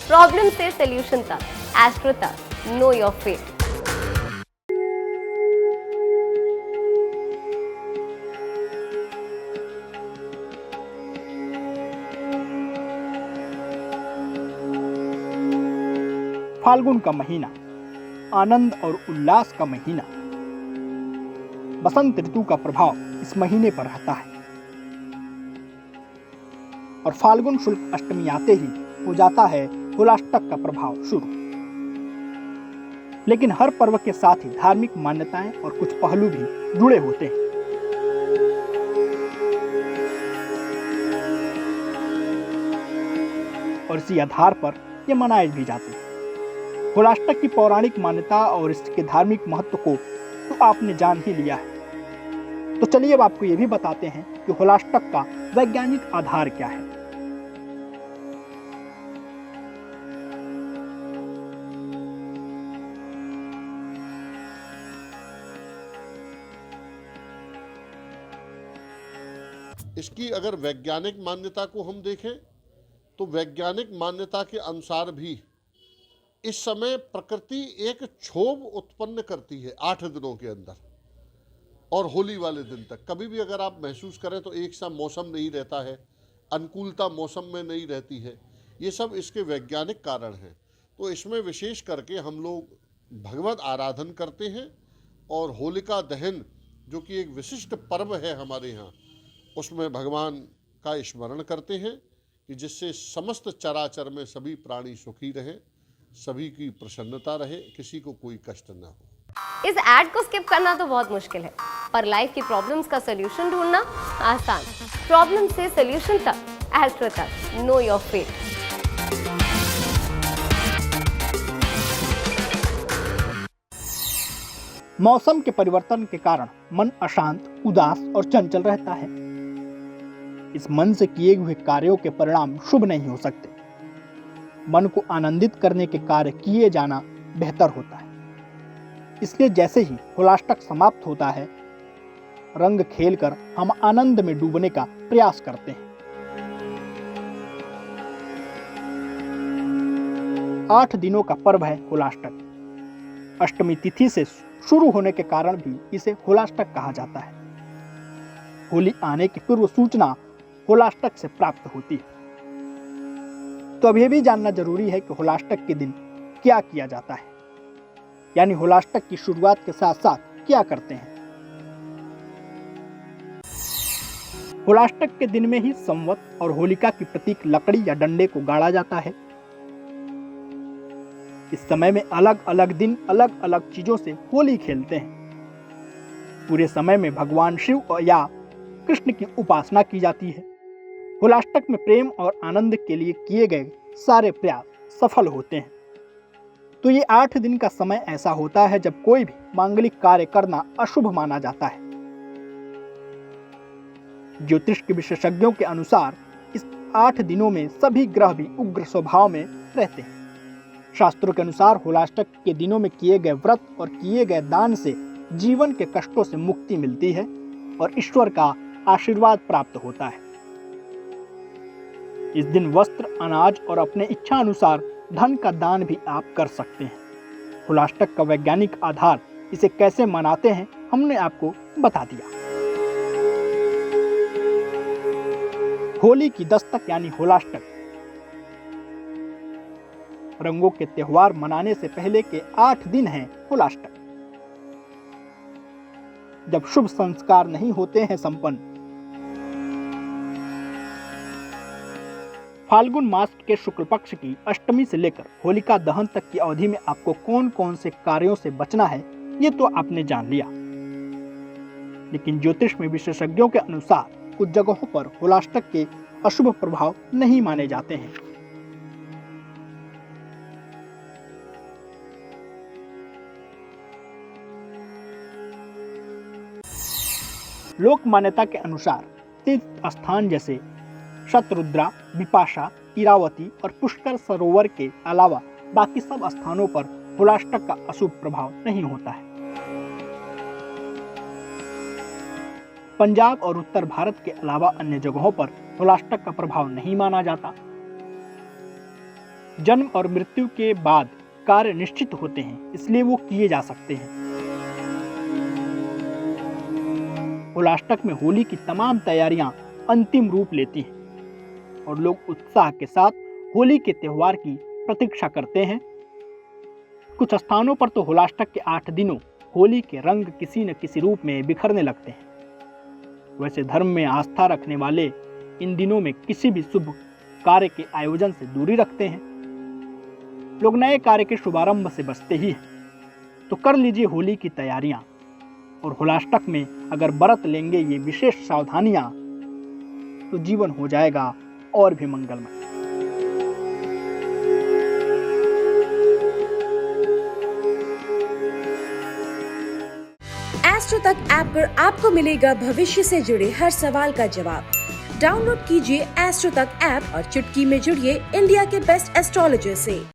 Problem से solution तक, astro तक, नो योर फेट। फाल्गुन का महीना आनंद और उल्लास का महीना। बसंत ऋतु का प्रभाव इस महीने पर रहता है और फाल्गुन शुक्ल अष्टमी आते ही हो जाता है होलाष्टक का प्रभाव शुरू। लेकिन हर पर्व के साथ ही धार्मिक मान्यताएं और कुछ पहलू भी जुड़े होते हैं। और इसी आधार पर ये मनाए भी जाते हैं। होलाष्टक की पौराणिक मान्यता और इसके धार्मिक महत्व को तो आपने जान ही लिया है, तो चलिए अब आपको ये भी बताते हैं कि होलाष्टक का वैज्ञानिक आधार क्या है। इसकी अगर वैज्ञानिक मान्यता को हम देखें तो वैज्ञानिक मान्यता के अनुसार भी इस समय प्रकृति एक क्षोभ उत्पन्न करती है 8 दिनों के अंदर, और होली वाले दिन तक। कभी भी अगर आप महसूस करें तो एक सा मौसम नहीं रहता है, अनुकूलता मौसम में नहीं रहती है। ये सब इसके वैज्ञानिक कारण हैं। तो इसमें विशेष करके हम लोग भगवत आराधन करते हैं और होलिका दहन जो कि एक विशिष्ट पर्व है हमारे यहाँ, उसमें भगवान का स्मरण करते हैं कि जिससे समस्त चराचर में सभी प्राणी सुखी रहें, सभी की प्रसन्नता रहे, किसी को कोई कष्ट न हो। इस ऐड को स्किप करना तो बहुत मुश्किल है, पर लाइफ की प्रॉब्लम्स का सॉल्यूशन ढूंढना आसान। प्रॉब्लम से सॉल्यूशन तक, एस्ट्रो तक, नो योर फेट। मौसम के परिवर्तन के कारण मन अशांत, उदास और चंचल रहता है। इस मन से किए हुए कार्यों के परिणाम शुभ नहीं हो सकते। मन को आनंदित करने के कार्य किए जाना बेहतर होता है। इसलिए जैसे ही होलाष्टक समाप्त होता है, रंग खेलकर हम आनंद में डूबने का प्रयास करते हैं। 8 दिनों का पर्व है होलाष्टक। अष्टमी तिथि से शुरू होने के कारण भी इसे होलाष्टक कहा जाता है। होली आने की पूर्व सूचना होलाष्टक से प्राप्त होती है। तो अब यह भी जानना जरूरी है कि होलाष्टक के दिन क्या किया जाता है, यानी होलाष्टक की शुरुआत के साथ साथ क्या करते हैं। होलाष्टक के दिन में ही संवत और होलिका की प्रतीक लकड़ी या डंडे को गाड़ा जाता है। इस समय में अलग अलग दिन अलग अलग चीजों से होली खेलते हैं। पूरे समय में भगवान शिव या कृष्ण की उपासना की जाती है। होलाष्टक में प्रेम और आनंद के लिए किए गए सारे प्रयास सफल होते हैं। तो ये 8 दिन का समय ऐसा होता है जब कोई भी मांगलिक कार्य करना अशुभ माना जाता है। ज्योतिष के विशेषज्ञों के अनुसार इस 8 दिनों में सभी ग्रह भी उग्र स्वभाव में रहते हैं। शास्त्रों के अनुसार होलाष्टक के दिनों में किए गए व्रत और किए गए दान से जीवन के कष्टों से मुक्ति मिलती है और ईश्वर का आशीर्वाद प्राप्त होता है। इस दिन वस्त्र, अनाज और अपने इच्छा अनुसार धन का दान भी आप कर सकते हैं। होलाष्टक का वैज्ञानिक आधार, इसे कैसे मनाते हैं, हमने आपको बता दिया। होली की दस्तक यानी होलाष्टक। रंगों के त्योहार मनाने से पहले के 8 दिन हैं होलाष्टक, जब शुभ संस्कार नहीं होते हैं संपन्न। फाल्गुन मास के शुक्ल पक्ष की अष्टमी से लेकर होलिका दहन तक की अवधि में आपको कौन कौन से कार्यों से बचना है, ये तो आपने जान लिया। लेकिन ज्योतिष में विशेषज्ञों के अनुसार कुछ जगहों पर होलाष्टक के अशुभ प्रभाव नहीं माने जाते हैं। लोक मान्यता के अनुसार तीर्थ स्थान जैसे शतरुद्रा, विपाशा, इरावती और पुष्कर सरोवर के अलावा बाकी सब स्थानों पर होलाष्टक का अशुभ प्रभाव नहीं होता है। पंजाब और उत्तर भारत के अलावा अन्य जगहों पर होलाष्टक का प्रभाव नहीं माना जाता। जन्म और मृत्यु के बाद कार्य निश्चित होते हैं, इसलिए वो किए जा सकते हैं। होलाष्टक में होली की तमाम तैयारियां अंतिम रूप लेती हैं और लोग उत्साह के साथ होली के त्योहार की प्रतीक्षा करते हैं। कुछ स्थानों पर तो होलाष्टक के 8 दिनों होली के रंग किसी न किसी रूप में बिखरने लगते हैं। वैसे धर्म में आस्था रखने वाले इन दिनों में किसी भी शुभ कार्य के आयोजन से दूरी रखते हैं। लोग नए कार्य के शुभारंभ से बचते ही हैं। तो कर लीजिए होली की तैयारियां और होलाष्टक में अगर बरत लेंगे ये विशेष सावधानियां तो जीवन हो जाएगा और भी मंगलमय। एस्ट्रो तक ऐप पर आपको मिलेगा भविष्य से जुड़े हर सवाल का जवाब। डाउनलोड कीजिए एस्ट्रो तक ऐप और चुटकी में जुड़िए इंडिया के बेस्ट एस्ट्रोलॉजर से।